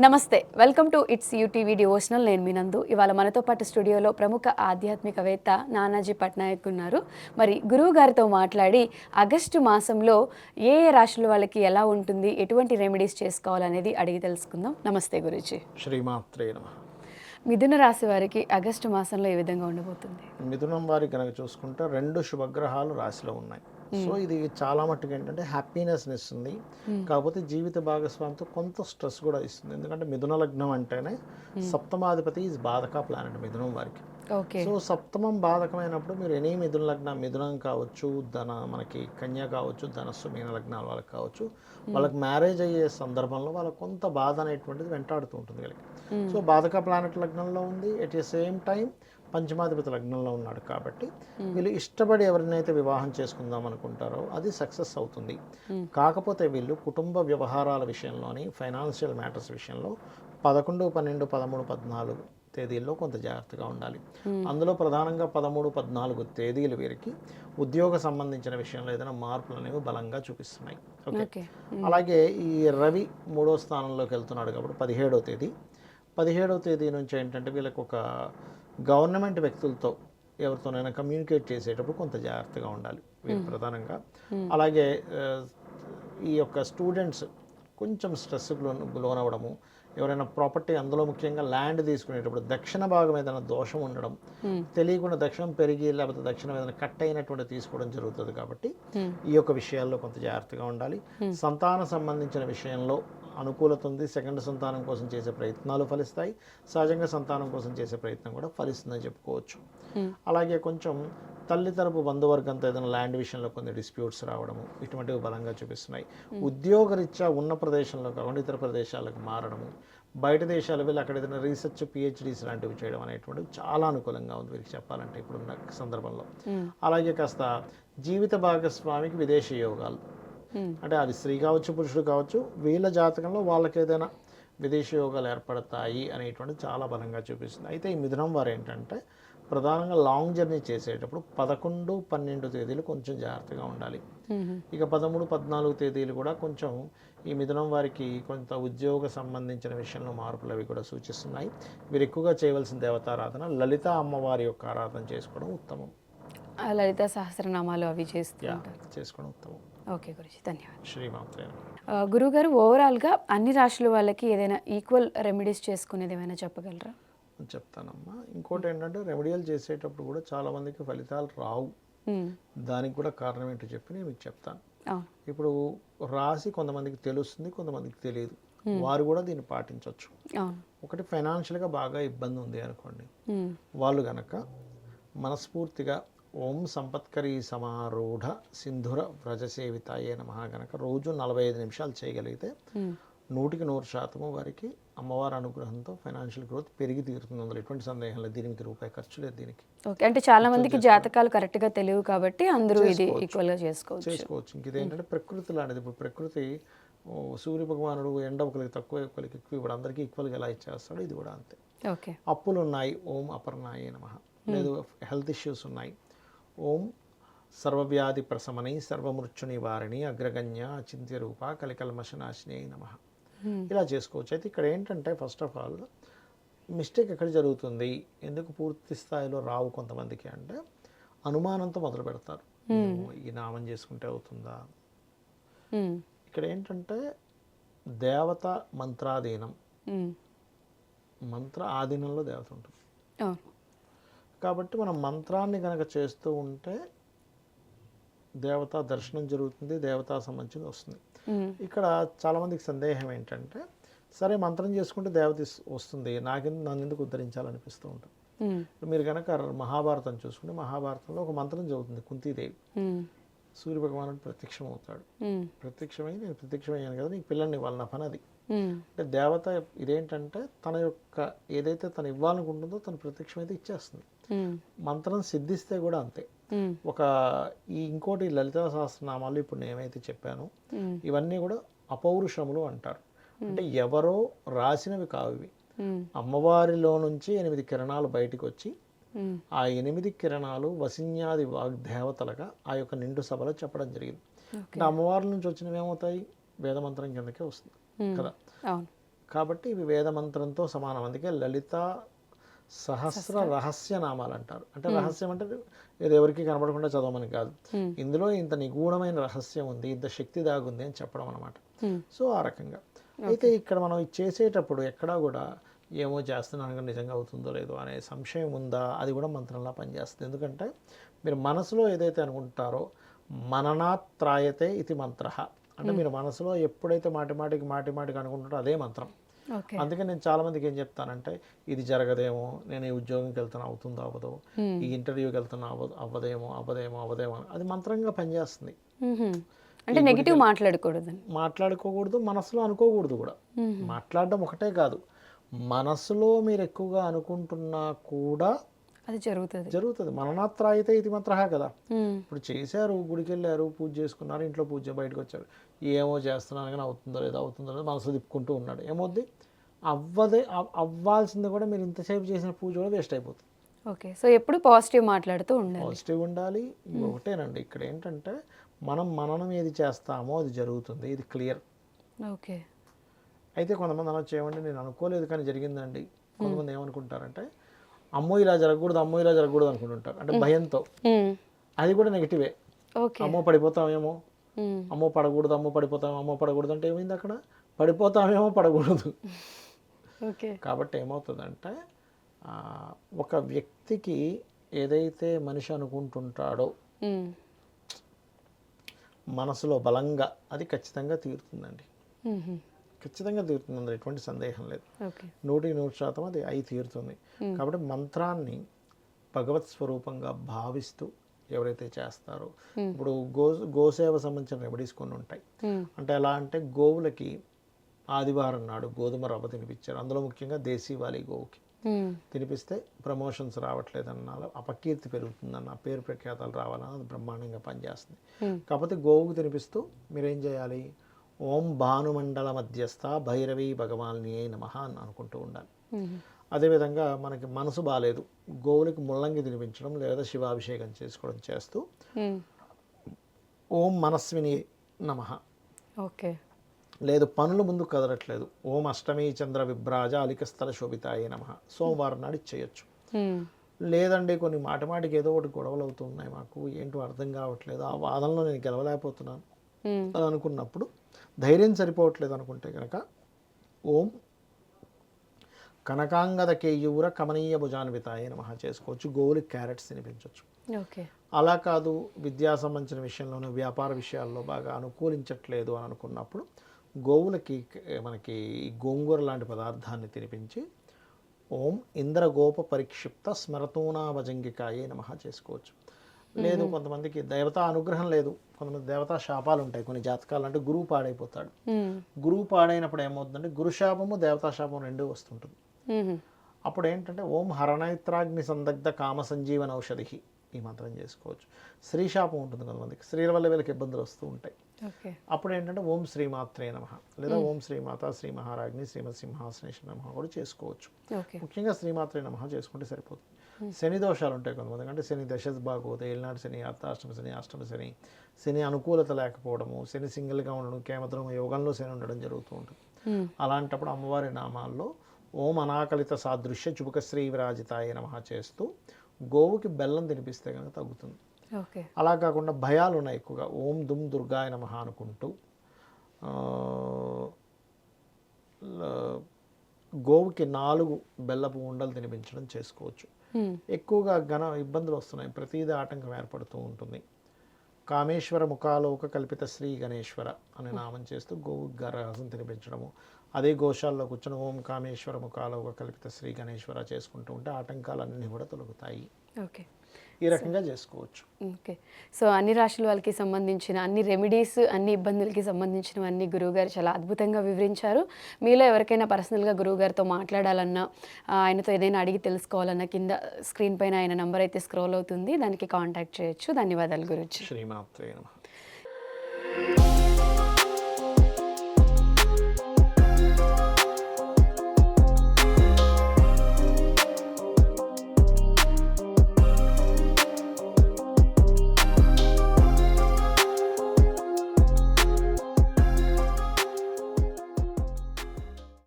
నమస్తే, welcome to it's UTV devotional. నేను మీ నందు. ఇవాళ మనతో పాటు స్టూడియోలో ప్రముఖ ఆధ్యాత్మికవేత్త నానాజీ పట్నాయక్ ఉన్నారు. మరి గురువు గారితో మాట్లాడి ఆగస్టు మాసంలో ఏ ఏ రాశుల వాళ్ళకి ఎలా ఉంటుంది, ఎటువంటి రెమెడీస్ చేసుకోవాలనేది అడిగి తెలుసుకుందాం. నమస్తే గురూజీ. శ్రీమాత్రే నమః. మిథున రాశి వారికి ఆగస్టు మాసంలో ఏ విధంగా ఉండబోతుంది? మిథునం వారి కనుక చూసుకుంటే 2 శుభగ్రహాలు రాశిలో ఉన్నాయి. సో ఇది చాలా మట్టుకు ఏంటంటే హ్యాపీనెస్ని ఇస్తుంది. కాకపోతే జీవిత భాగస్వామితో కొంత స్ట్రెస్ కూడా ఇస్తుంది. ఎందుకంటే మిథున లగ్నం అంటేనే సప్తమాధిపతి ఈజ్ బాధక ప్లానెట్ మిథునం వారికి. సో సప్తమం బాధకమైనప్పుడు మీరు ఎనీ మిథున లగ్నం, మిథునం కావచ్చు, మనకి కన్య కావచ్చు, ధనస్సు మీన లగ్నాల వాళ్ళకి కావచ్చు, వాళ్ళకి మ్యారేజ్ అయ్యే సందర్భంలో వాళ్ళకి కొంత బాధ అనేటువంటిది వెంటాడుతూ ఉంటుంది వీళ్ళకి. సో బాధక ప్లానెట్ లగ్నంలో ఉంది, ఎట్ ద సేమ్ టైం పంచమాధిపతి లగ్నంలో ఉన్నాడు కాబట్టి వీళ్ళు ఇష్టపడి ఎవరినైతే వివాహం చేసుకుందాం అనుకుంటారో అది సక్సెస్ అవుతుంది. కాకపోతే వీళ్ళు కుటుంబ వ్యవహారాల విషయంలోని, ఫైనాన్షియల్ మ్యాటర్స్ విషయంలో 11, 12, 13, 14 తేదీల్లో కొంత జాగ్రత్తగా ఉండాలి. అందులో ప్రధానంగా 13, 14 తేదీలు వీరికి ఉద్యోగ సంబంధించిన విషయంలో ఏదైనా మార్పులు అనేవి బలంగా చూపిస్తున్నాయి. ఓకే. అలాగే ఈ రవి 3వ స్థానంలోకి వెళ్తున్నాడు కాబట్టి 17వ తేదీ నుంచి ఏంటంటే వీళ్ళకి ఒక గవర్నమెంట్ వ్యక్తులతో ఎవరితోనైనా కమ్యూనికేట్ చేసేటప్పుడు కొంత జాగ్రత్తగా ఉండాలి వీళ్ళు ప్రధానంగా. అలాగే ఈ యొక్క స్టూడెంట్స్ కొంచెం స్ట్రెస్కు లోనవ్వడము, ఎవరైనా ప్రాపర్టీ, అందులో ముఖ్యంగా ల్యాండ్ తీసుకునేటప్పుడు దక్షిణ భాగం ఏదైనా దోషం ఉండడం, తెలియకుండా దక్షిణం పెరిగి లేకపోతే దక్షిణం ఏదైనా కట్ అయినటువంటి తీసుకోవడం జరుగుతుంది. కాబట్టి ఈ యొక్క విషయాల్లో కొంత జాగ్రత్తగా ఉండాలి. సంతాన సంబంధించిన విషయంలో అనుకూలత ఉంది. సెకండ్ సంతానం కోసం చేసే ప్రయత్నాలు ఫలిస్తాయి. సహజంగా సంతానం కోసం చేసే ప్రయత్నం కూడా ఫలిస్తుందని చెప్పుకోవచ్చు. అలాగే కొంచెం తల్లి తరపు బంధువర్గంతో ఏదైనా ల్యాండ్ విషయంలో కొన్ని డిస్ప్యూట్స్ రావడము ఇటువంటివి బలంగా చూపిస్తున్నాయి. ఉద్యోగరీత్యా ఉన్న ప్రదేశంలో కాకుండా ఇతర ప్రదేశాలకు మారడము, బయట దేశాలు వెళ్ళి అక్కడ ఏదైనా రీసెర్చ్, పిహెచ్డీస్ లాంటివి చేయడం అనేటువంటివి చాలా అనుకూలంగా ఉంది వీరికి చెప్పాలంటే ఇప్పుడున్న సందర్భంలో. అలాగే కాస్త జీవిత భాగస్వామికి విదేశీ యోగాలు, అంటే అది స్త్రీ కావచ్చు, పురుషుడు కావచ్చు, వీళ్ళ జాతకంలో వాళ్ళకి ఏదైనా విదేశీ యోగాలు ఏర్పడతాయి అనేటువంటి చాలా బలంగా చూపిస్తుంది. అయితే ఈ మిథునం వారు ఏంటంటే ప్రధానంగా లాంగ్ జర్నీ చేసేటప్పుడు 11, 12 తేదీలు కొంచెం జాగ్రత్తగా ఉండాలి. ఇక 13, 14 తేదీలు కూడా కొంచెం ఈ మిథునం వారికి కొంత ఉద్యోగ సంబంధించిన విషయంలో మార్పులు అవి కూడా సూచిస్తున్నాయి. వీరు ఎక్కువగా చేయవలసిన దేవతారాధన లలిత అమ్మవారి యొక్క ఆరాధన చేసుకోవడం ఉత్తమం. లలిత సహస్రనామాలు అవి చేసుకోవడం ఉత్తమం. ఓకే గురుజీ, ధన్యవాదాలు. శ్రీమాత్రే. గురుగారు, ఓవరాల్గా అన్ని రాశుల వాళ్ళకి ఏదైనా ఈక్వల్ రెమెడీస్ చేసుకునేది ఏమైనా చెప్పగలరా? చెప్తానమ్మా. ఇంకోటి ఏంటంటే రెమెడియల్ చేసేటప్పుడు కూడా చాలా మందికి ఫలితాలు రావు. దానికి కూడా కారణం ఏంటో చెప్పి నేను మీకు చెప్తాను. ఇప్పుడు రాశి కొంతమందికి తెలుస్తుంది, కొంతమందికి తెలియదు. వారు కూడా దీన్ని పాటించవచ్చు. ఒకటి, ఫైనాన్షియల్గా బాగా ఇబ్బంది ఉంది అనుకోండి, వాళ్ళు గనక మనస్ఫూర్తిగా ఓం సంపత్కరీ సమారూఢ సింధుర వ్రజసేవితాయే నమః గనక రోజు 45 నిమిషాలు చేయగలిగితే 100% వారికి అమ్మవారి అనుగ్రహంతో ఫైనాన్షియల్ గ్రోత్ పెరిగి తీరుతుంది. అందులో ఎటువంటి సందేహం లేదు. దీనికి రూపాయి ఖర్చు లేదు దీనికి. ఓకే, అంటే చాలా మందికి జాతకాలు కరెక్ట్గా తెలియవు కాబట్టి అందరూ ఇది ఈక్వల్గా చేసుకోవచ్చు. ఇంక ఇదేంటంటే ప్రకృతి లాంటిది. ఇప్పుడు ప్రకృతి సూర్య భగవానుడు ఎండ ఒకరికి తక్కువ, ఒకరికి ఎక్కువ, ఇప్పుడు అందరికీ ఈక్వల్గా ఎలా ఇచ్చేస్తాడో ఇది కూడా అంతే. ఓకే. అప్పులు ఉన్నాయి, ఓం అపర్ణాయే నమః. లేదు హెల్త్ ఇష్యూస్ ఉన్నాయి, ఓం సర్వవ్యాధి ప్రశమనై సర్వమృత్యు నివారిణి అగ్రగణ్య అచింత్య రూప కలికల్మషనాశిని నమః. ఇలా చేసుకోవచ్చు. అయితే ఇక్కడ ఏంటంటే ఫస్ట్ ఆఫ్ ఆల్ మిస్టేక్ ఎక్కడ జరుగుతుంది, ఎందుకు పూర్తి స్థాయిలో రావు కొంతమందికి అంటే అనుమానంతో మొదలు పెడతారు. ఈ నామం చేసుకుంటే అవుతుందా? ఇక్కడ ఏంటంటే దేవత మంత్రాధీనం, మంత్ర ఆధీనంలో దేవత ఉంటుంది. కాబట్టి మనం మంత్రాన్ని కనుక చేస్తూ ఉంటే దేవతా దర్శనం జరుగుతుంది, దేవతా సంబంధించింది వస్తుంది. ఇక్కడ చాలామందికి సందేహం ఏంటంటే, సరే మంత్రం చేసుకుంటే దేవత వస్తుంది, నన్ను ఎందుకు ఉద్ధరించాలనిపిస్తూ ఉంటుంది. మీరు కనుక మహాభారతం చూసుకుంటే మహాభారతంలో ఒక మంత్రం చదువుతుంది కుంతీదేవి. సూర్యభగవానుడు ప్రత్యక్షం అవుతాడు. ప్రత్యక్షమై నేను ప్రత్యక్షమయ్యాను కదా, నీకు పిల్లల్ని ఇవ్వాలి, నా పని అది. అంటే దేవత ఇదేంటంటే తన యొక్క ఏదైతే తను ఇవ్వాలనుకుంటుందో తను ప్రత్యక్షమైతే ఇచ్చేస్తుంది. మంత్రం సిద్ధిస్తే కూడా అంతే. ఇంకోటి లలితా సహస్రనామాలు ఇప్పుడు నేను ఏమైతే చెప్పానో ఇవన్నీ కూడా అపౌరుషములు అంటారు. అంటే ఎవరో రాసినవి కావు ఇవి. అమ్మవారిలో నుంచి 8 కిరణాలు బయటకు వచ్చి ఆ 8 కిరణాలు వసిన్యాది వాగ్దేవతలుగా ఆ యొక్క నిండు సభలో చెప్పడం జరిగింది. అంటే అమ్మవారి నుంచి వచ్చినవి ఏమవుతాయి, వేదమంత్రం కిందకే వస్తుంది కదా. కాబట్టి ఇవి వేద మంత్రంతో సమానం. అందుకే లలిత సహస్ర రహస్య నామాలు అంటారు. అంటే రహస్యం అంటే ఇది ఎవరికి కనబడకుండా చదవమని కాదు, ఇందులో ఇంత నిగూఢమైన రహస్యం ఉంది, ఇంత శక్తి దాగుంది అని చెప్పడం అనమాట. సో ఆ రకంగా అయితే ఇక్కడ మనం ఇది చేసేటప్పుడు ఎక్కడా కూడా ఏమో చేస్తున్నాను కానీ నిజంగా అవుతుందో లేదో అనే సంశయం ఉందా, అది కూడా మంత్రంలా పనిచేస్తుంది. ఎందుకంటే మీరు మనసులో ఏదైతే అనుకుంటారో మననాత్రాయతే ఇది మంత్ర, అంటే మీరు మనసులో ఎప్పుడైతే మాటిమాటికి అనుకుంటారో అదే మంత్రం. అందుకే నేను చాలా మందికి ఏం చెప్తానంటే ఇది జరగదేమో, నేను ఈ ఉద్యోగంకి వెళ్తున్నా అవుతుందో అవ్వదో, ఈ ఇంటర్వ్యూకి వెళ్తున్నా అవ్వదేమో అది మంత్రంగా పనిచేస్తుంది. అంటే నెగిటివ్ మాట్లాడకూడదు, మనసులో అనుకోకూడదు కూడా. మాట్లాడడం ఒకటే కాదు, మనసులో మీరు ఎక్కువగా అనుకుంటున్నా కూడా అది జరుగుతుంది. మననాత్రాయితే ఇది మంత్ర కదా. ఇప్పుడు చేశారు, గుడికి వెళ్ళారు, పూజ చేసుకున్నారు, ఇంట్లో పూజ, బయటకు వచ్చారు, ఏమో చేస్తున్నాను కానీ అవుతుందో లేదో మనసు తిప్పుకుంటూ ఉన్నాడు, ఏమవుద్ది, అవ్వాల్సింది కూడా మీరు ఇంతసేపు చేసిన పూజ కూడా వేస్ట్ అయిపోతుంది. ఓకే, సో ఎప్పుడు పాజిటివ్ మాట్లాడుతూ ఉండాలి, పాజిటివ్ ఉండాలి. ఒకటేనండి ఇక్కడ ఏంటంటే మనం ఏది చేస్తామో అది జరుగుతుంది, ఇది క్లియర్. ఓకే, అయితే కొంతమంది అనొచ్చు ఏమంటే నేను అనుకోలేదు కానీ జరిగిందండి. కొంతమంది ఏమనుకుంటారంటే అమ్మో ఇలా జరగకూడదు అనుకుంటుంటారు, అంటే భయంతో. అది కూడా నెగిటివే. అమ్మో పడిపోతామేమో, అమ్మో పడకూడదు అంటే ఏమైంది అక్కడ, పడిపోతామేమో పడకూడదు. కాబట్టి ఏమవుతుందంటే ఒక వ్యక్తికి ఏదైతే మనిషి అనుకుంటుంటాడో మనసులో బలంగా అది ఖచ్చితంగా తీరుతుందండి. ఖచ్చితంగా తీరుతుంది, ఎటువంటి సందేహం లేదు. 100% అది అయి తీరుతుంది. కాబట్టి మంత్రాన్ని భగవత్ స్వరూపంగా భావిస్తూ ఎవరైతే చేస్తారో, ఇప్పుడు గోసేవ సంబంధించిన రెమెడీస్ కొన్ని ఉంటాయి. అంటే ఎలా అంటే గోవులకి ఆదివారం నాడు గోధుమ రవ్వ తినిపించారు, అందులో ముఖ్యంగా దేశీవాలి గోవుకి తినిపిస్తే ప్రమోషన్స్ రావట్లేదన్నా, అపకీర్తి పెరుగుతుందన్న, పేరు ప్రఖ్యాతాలు రావాలన్నా అది బ్రహ్మాండంగా పనిచేస్తుంది. కాకపోతే గోవుకు తినిపిస్తూ మీరేం చేయాలి, ఓం భానుమండల మధ్యస్థ భైరవి భగవాన్ని నమః అని అనుకుంటూ ఉండాలి. అదేవిధంగా మనకి మనసు బాగాలేదు, గోవులకి ముల్లంగి తినిపించడం లేదా శివాభిషేకం చేసుకోవడం చేస్తూ ఓం మనస్విని నమః. ఓకే, లేదు పనులు ముందు కదలట్లేదు, ఓం అష్టమి చంద్ర విభ్రాజ అలికస్థల శోభితాయే నమః, సోమవారం నాడు చేయొచ్చు. లేదండి కొన్ని మాటికి ఏదో ఒకటి గొడవలు అవుతున్నాయి, మాకు ఏంటో అర్థం కావట్లేదు, ఆ వాదనలో నేను గెలవలేకపోతున్నాను అని అనుకున్నప్పుడు, ధైర్యం సరిపోవట్లేదు అనుకుంటే కనుక ఓం కనకాంగద కేయూర కమనీయ భుజాన్వితాయే నమః చేసుకోవచ్చు. గోవులకి క్యారెట్స్ తినిపించవచ్చు. అలా కాదు విద్యా సంబంధించిన విషయంలోనూ వ్యాపార విషయాల్లో బాగా అనుకూలించట్లేదు అని అనుకున్నప్పుడు గోవులకి మనకి గోంగూర లాంటి పదార్థాన్ని తినిపించి ఓం ఇంద్రగోప పరిక్షిప్త స్మరతూనాభజంగికాయే నమః చేసుకోవచ్చు. లేదు కొంతమందికి దేవతా అనుగ్రహం లేదు, కొంతమంది దేవతా శాపాలు ఉంటాయి కొన్ని జాతకాలు, అంటే గురువు పాడైపోతాడు. గురువు పాడైనప్పుడు ఏమవుతుందంటే గురుశాపము దేవతా శాపం రెండూ వస్తుంటుంది. అప్పుడు ఏంటంటే ఓం హరనైత్రాగ్ని సందగ్ధ కామ సంజీవన ఔషధి ఈ మంత్రం చేసుకోవచ్చు. స్త్రీ శాపం ఉంటుంది కొంతమందికి, స్త్రీల వల్ల వీళ్ళకి ఇబ్బందులు వస్తూ ఉంటాయి. అప్పుడు ఏంటంటే ఓం శ్రీమాత్రే నమః లేదా ఓం శ్రీమాత శ్రీ మహారాజ్ని శ్రీమత్ సింహాసనేశ్వర నమః కూడా చేసుకోవచ్చు. ముఖ్యంగా శ్రీమాత్రే నమః చేసుకుంటే సరిపోతుంది. శని దోషాలు ఉంటాయి కొంతమందికి, అంటే శని దశ బాగోదు, ఏళ్ళనాడు శని, అర్ధాష్టమ శని, అష్టమ శని, శని అనుకూలత లేకపోవడము, శని సింగిల్గా ఉండడం, కేమద్రం యోగంలో శని ఉండడం జరుగుతూ ఉంటుంది. అలాంటప్పుడు అమ్మవారి నామాల్లో ఓం అనాకలిత సాదృశ్య చుబుకశ్రీ విరాజితాయ నమః చేస్తూ గోవుకి బెల్లం తినిపిస్తే కనుక తగ్గుతుంది. అలా కాకుండా భయాలు ఉన్నాయి ఎక్కువగా, ఓం దుమ్ దుర్గాయ నమః అనుకుంటూ గోవుకి 4 బెల్లపు ఉండలు తినిపించడం చేసుకోవచ్చు. ఎక్కువగా ఇబ్బందులు వస్తున్నాయి, ప్రతిదీ ఆటంకం ఏర్పడుతూ ఉంటుంది. కామేశ్వర ముఖాలోక కల్పిత శ్రీ గణేశ్వర అనే నామం చేస్తూ గోవు గరహసం తినిపించడము, అదే గోశాలలో కూర్చొని ఓం కామేశ్వర ముఖాలోక కల్పిత శ్రీ గణేశ్వర చేసుకుంటూ ఉంటే ఆటంకాలన్నీ కూడా తొలగుతాయి. ఈ రకంగా చేసుకోవచ్చు. ఓకే, సో అన్ని రాశుల వాళ్ళకి సంబంధించిన అన్ని రెమెడీస్, అన్ని ఇబ్బందులకి సంబంధించినవన్నీ గురువుగారు చాలా అద్భుతంగా వివరించారు. మీలో ఎవరికైనా పర్సనల్గా గురువుగారితో మాట్లాడాలన్నా, ఆయనతో ఏదైనా అడిగి తెలుసుకోవాలన్నా కింద స్క్రీన్ పైన ఆయన నంబర్ అయితే స్క్రోల్ అవుతుంది, దానికి కాంటాక్ట్ చేయొచ్చు. ధన్యవాదాలు గురుజీ. శ్రీమాత్రే నమః.